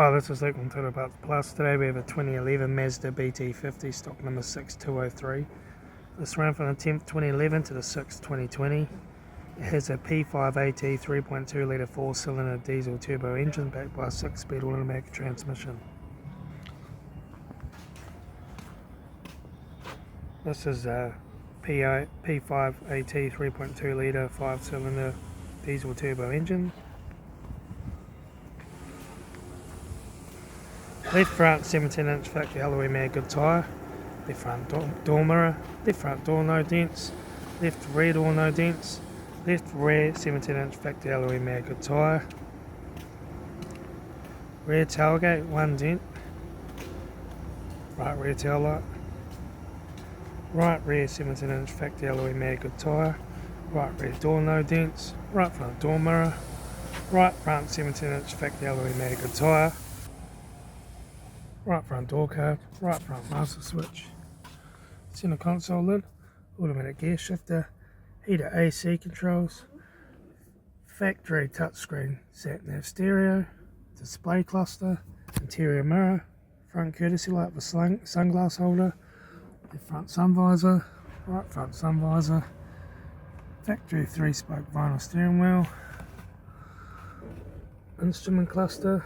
Hi, this is Luke from Total Parts Plus. Today we have a 2011 Mazda BT50, stock number 6203. This ran from the 10th 2011 to the 6th 2020. It has a P5AT 3.2 litre 4-cylinder diesel turbo engine backed by a 6-speed automatic transmission. This is a P5AT 3.2 litre 5-cylinder diesel turbo engine. Left front 17-inch factory alloy mag good tyre, left front door mirror, left front door no dents, left rear door no dents, left rear 17-inch factory alloy mag good tyre, rear tailgate 1 dent, right rear tail light, right rear 17-inch factory alloy mag good tyre, right rear door no dents, right front door mirror, right front 17-inch factory alloy mag good tyre, right front door card, right front master switch, center console lid, automatic gear shifter, heater AC controls, factory touchscreen sat nav stereo, display cluster, interior mirror, front courtesy light with sunglass holder, the front sun visor, right front sun visor, factory 3-spoke vinyl steering wheel, instrument cluster,